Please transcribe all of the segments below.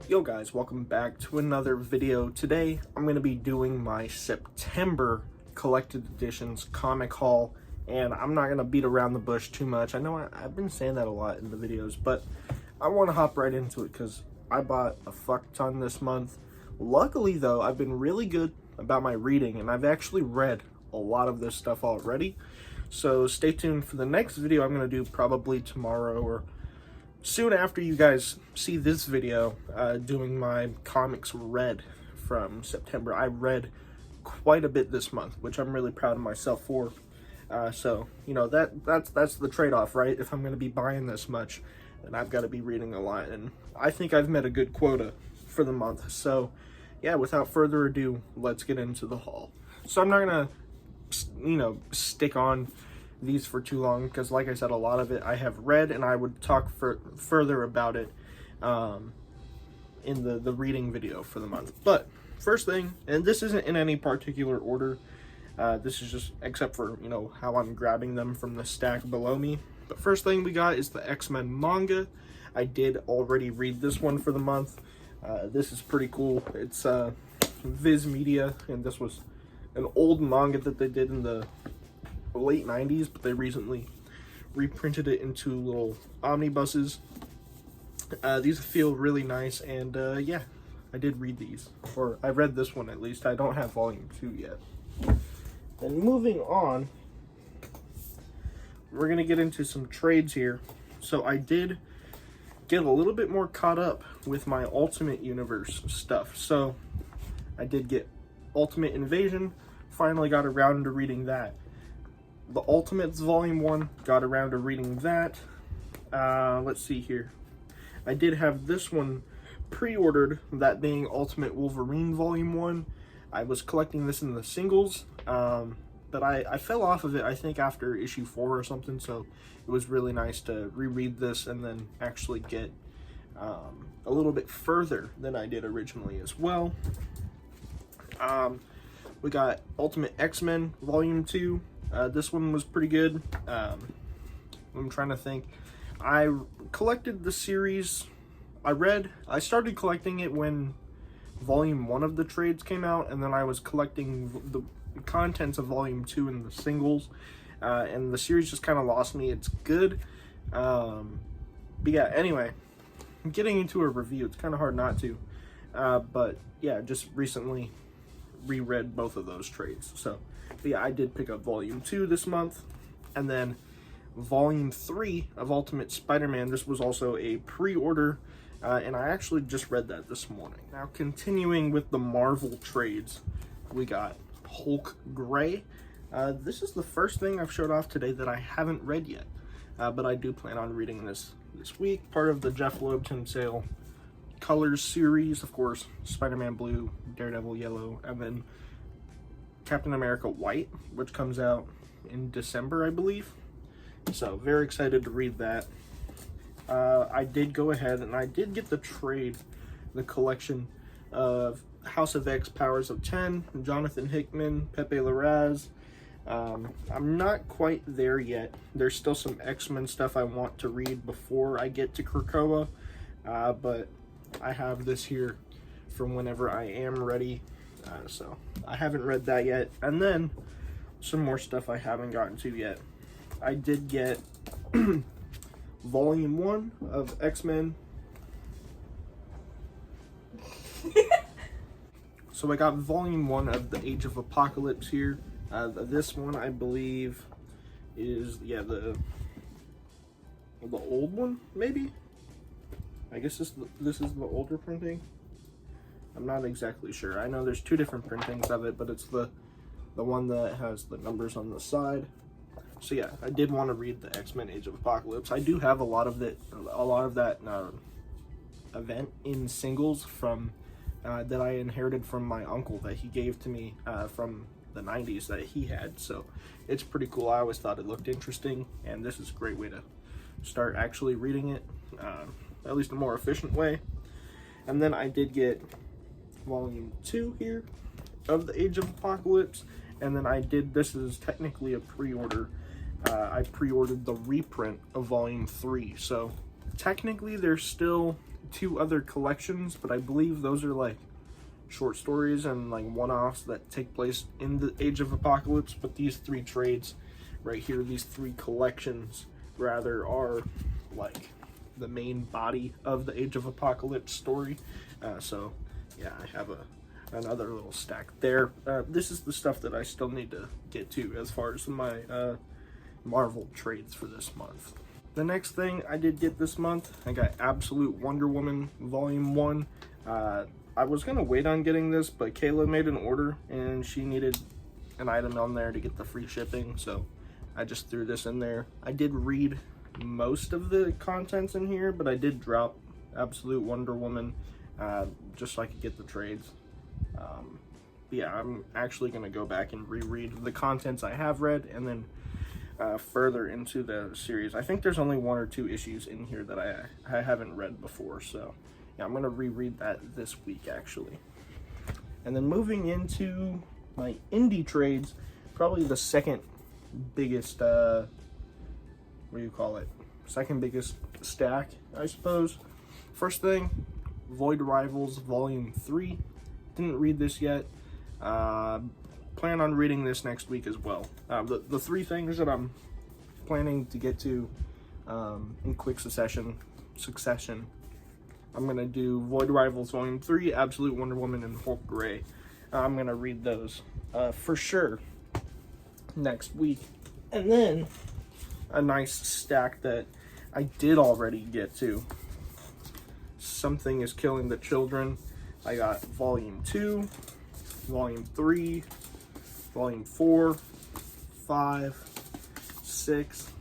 Yo guys, welcome back to another video. Today I'm going to be doing my September collected editions comic haul, and I'm not going to beat around the bush too much. I know I've been saying that a lot in the videos, but I want to hop right into it because I bought a fuck ton this month. Luckily though, I've been really good about my reading, and I've actually read a lot of this stuff already. So stay tuned for the next video I'm going to do probably tomorrow or soon after you guys see this video, doing my comics read from September. I read quite a bit this month, which I'm really proud of myself for. So, you know, that's the trade-off, right? If I'm going to be buying this much, then I've got to be reading a lot. And I think I've met a good quota for the month. So, yeah, without further ado, let's get into the haul. So I'm not going to, you know, stick on these for too long because, like I said, a lot of it I have read, and I would talk further about it in the reading video for the month. But first thing, and this isn't in any particular order, this is just except for, you know, how I'm grabbing them from the stack below me. But first thing we got is the X-Men manga. I did already read this one for the month. This is pretty cool. It's Viz Media, and this was an old manga that they did in the late 90s, but they recently reprinted it into little omnibuses. These feel really nice, and yeah, I did read these, or I read this one at least. I don't have volume 2 yet. And moving on, we're gonna get into some trades here. So I did get a little bit more caught up with my Ultimate Universe stuff. So I did get Ultimate Invasion, finally got around to reading that. The Ultimates Volume 1, got around to reading that. Let's see here. I did have this one pre-ordered, that being Ultimate Wolverine Volume 1. I was collecting this in the singles, but I fell off of it, I think, after issue 4 or something, so it was really nice to reread this and then actually get a little bit further than I did originally as well. We got Ultimate X-Men Volume 2. This one was pretty good. I'm trying to think. I collected the series. I started collecting it when Volume 1 of the trades came out, and then I was collecting the contents of Volume 2 in the singles, and the series just kind of lost me. It's good. But yeah, anyway, I'm getting into a review. It's kind of hard not to. But yeah, just recently reread both of those trades. So yeah, I did pick up Volume 2 this month, and then Volume 3 of Ultimate Spider-Man. This was also a pre-order, and I actually just read that this morning. Now, continuing with the Marvel trades, we got Hulk Gray. This is the first thing I've showed off today that I haven't read yet, but I do plan on reading this week. Part of the Jeff Loeb Tinsdale Colors series, of course, Spider-Man Blue, Daredevil Yellow, and then Captain America White, which comes out in December, I believe. So very excited to read that. I did go ahead and I did get the collection of House of X Powers of 10, Jonathan Hickman, Pepe Larraz. I'm not quite there yet. There's still some X-Men stuff I want to read before I get to Krakoa, but I have this here from whenever I am ready. So I haven't read that yet. And then some more stuff I haven't gotten to yet. I did get Volume 1 of X-Men. So I got Volume 1 of the Age of Apocalypse here. This one, I believe, is, yeah, the old one, maybe? I guess this is the older printing. I'm not exactly sure. I know there's two different printings of it, but it's the one that has the numbers on the side. So yeah, I did want to read the X-Men Age of Apocalypse. I do have a lot of that event in singles from that I inherited from my uncle that he gave to me from the 90s that he had. So it's pretty cool. I always thought it looked interesting, and this is a great way to start actually reading it, at least a more efficient way. And then I did get Volume 2 here of the Age of Apocalypse, and then this is technically a pre-order. I pre-ordered the reprint of Volume 3, so technically there's still two other collections, but I believe those are like short stories and like one-offs that take place in the Age of Apocalypse. But these three trades right here, these three collections rather, are like the main body of the Age of Apocalypse story. So yeah, I have another little stack there. This is the stuff that I still need to get to as far as my Marvel trades for this month. The next thing I did get this month, I got Absolute Wonder Woman Volume 1. I was going to wait on getting this, but Kayla made an order and she needed an item on there to get the free shipping, so I just threw this in there. I did read most of the contents in here, but I did drop Absolute Wonder Woman just so I could get the trades. Yeah, I'm actually going to go back and reread the contents I have read and then further into the series. I think there's only 1 or 2 issues in here that I haven't read before, so yeah, I'm going to reread that this week actually. And then moving into my indie trades, probably the second biggest, second biggest stack, I suppose. First thing, Void Rivals Volume 3. Didn't read this yet. Plan on reading this next week as well. The 3 things that I'm planning to get to in quick succession, I'm going to do Void Rivals Volume 3, Absolute Wonder Woman, and Hulk Gray. I'm going to read those for sure next week. And then a nice stack that I did already get to. Something is Killing the Children. I got Volume 2, Volume 3, Volume 4, 5, 6,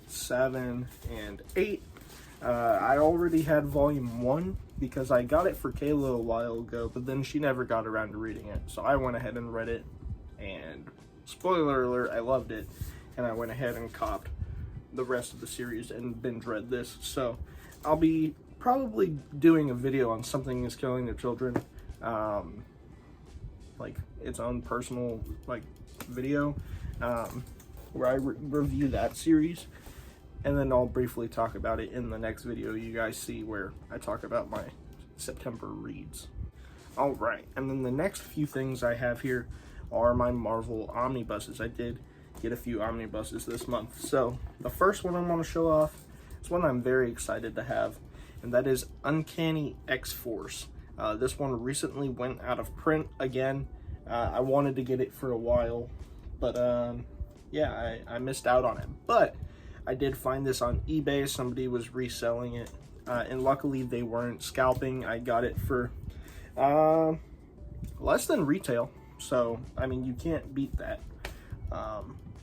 7, and 8. I already had Volume 1 because I got it for Kayla a while ago, but then she never got around to reading it. So I went ahead and read it, and spoiler alert, I loved it. And I went ahead and copped the rest of the series and binge read this. So I'll be probably doing a video on Something is Killing the Children, like its own personal like video, where I review that series, and then I'll briefly talk about it in the next video you guys see, where I talk about my September reads. All right, and then the next few things I have here are my Marvel omnibuses. I did get a few omnibuses this month. So the first one I'm going to show off is one I'm very excited to have, and that is Uncanny X-Force. This one recently went out of print again. I wanted to get it for a while, but yeah, I missed out on it. But I did find this on eBay. Somebody was reselling it, and luckily they weren't scalping. I got it for less than retail, so I mean, you can't beat that.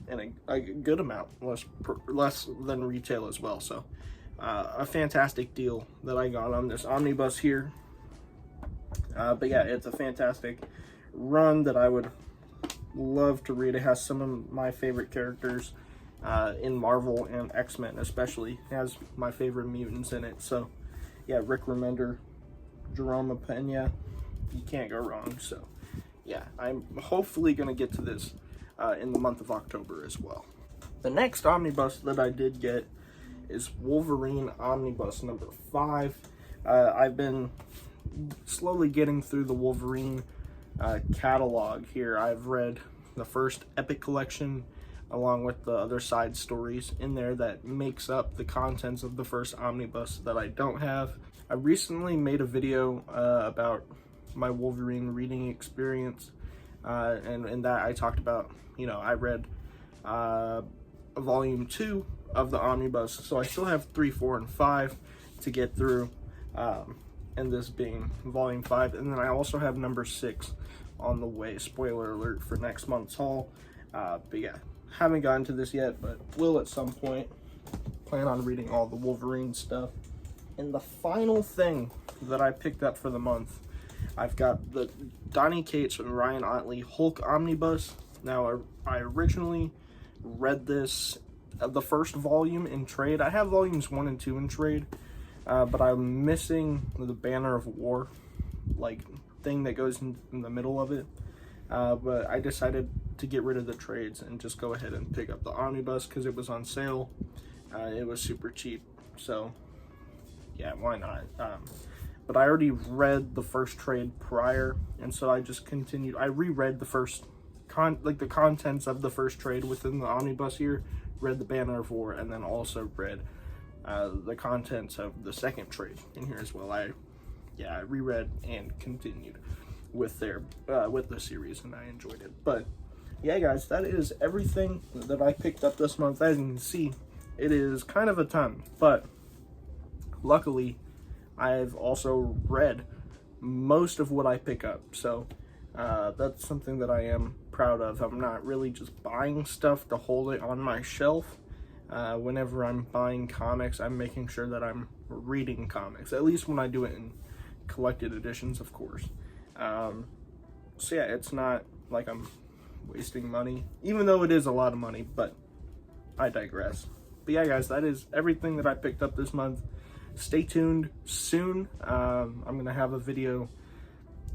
And a good amount less than retail as well. So a fantastic deal that I got on this omnibus here. But yeah, it's a fantastic run that I would love to read. It has some of my favorite characters in Marvel and X-Men especially. It has my favorite mutants in it. So yeah, Rick Remender, Jerome Pena, you can't go wrong. So yeah, I'm hopefully going to get to this in the month of October as well. The next omnibus that I did get is Wolverine Omnibus number 5. I've been slowly getting through the Wolverine catalog here. I've read the first Epic collection along with the other side stories in there that makes up the contents of the first omnibus that I don't have. I recently made a video about my Wolverine reading experience, and in that I talked about, you know, I read volume 2 of the omnibus, so I still have 3, 4, and 5 to get through, and this being volume 5, and then I also have number 6 on the way. Spoiler alert for next month's haul. But yeah, haven't gotten to this yet, but will at some point. Plan on reading all the Wolverine stuff. And the final thing that I picked up for the month, I've got the Donny Cates and Ryan Ottley Hulk Omnibus. Now, I originally read this, the first volume in trade. I have volumes 1 and 2 in trade, but I'm missing the Banner of War, like, thing that goes in the middle of it. But I decided to get rid of the trades and just go ahead and pick up the omnibus because it was on sale. It was super cheap. So yeah, why not? But I already read the first trade prior, and so I just continued. I reread the first the contents of the first trade within the omnibus here, read the Banner of War, and then also read the contents of the second trade in here as well. I reread and continued with the series, and I enjoyed it. But yeah, guys, that is everything that I picked up this month. As you can see, it is kind of a ton, but luckily I've also read most of what I pick up, so that's something that I am proud of. I'm not really just buying stuff to hold it on my shelf. Whenever I'm buying comics, I'm making sure that I'm reading comics, at least when I do it in collected editions, of course. So yeah, it's not like I'm wasting money, even though it is a lot of money, but I digress. But yeah, guys, that is everything that I picked up this month. Stay tuned soon. I'm gonna have a video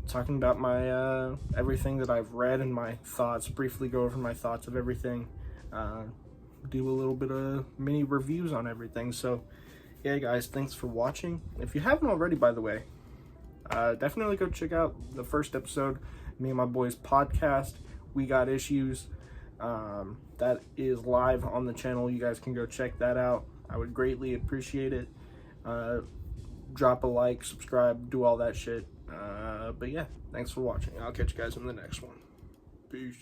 talking about my everything that I've read and my thoughts, briefly go over my thoughts of everything, do a little bit of mini reviews on everything. So yeah, guys, thanks for watching. If you haven't already, by the way, definitely go check out the first episode, me and my boys podcast, We Got Issues. That is live on the channel. You guys can go check that out. I would greatly appreciate it. Drop a like, subscribe, do all that shit. But yeah, thanks for watching. I'll catch you guys in the next one. Peace.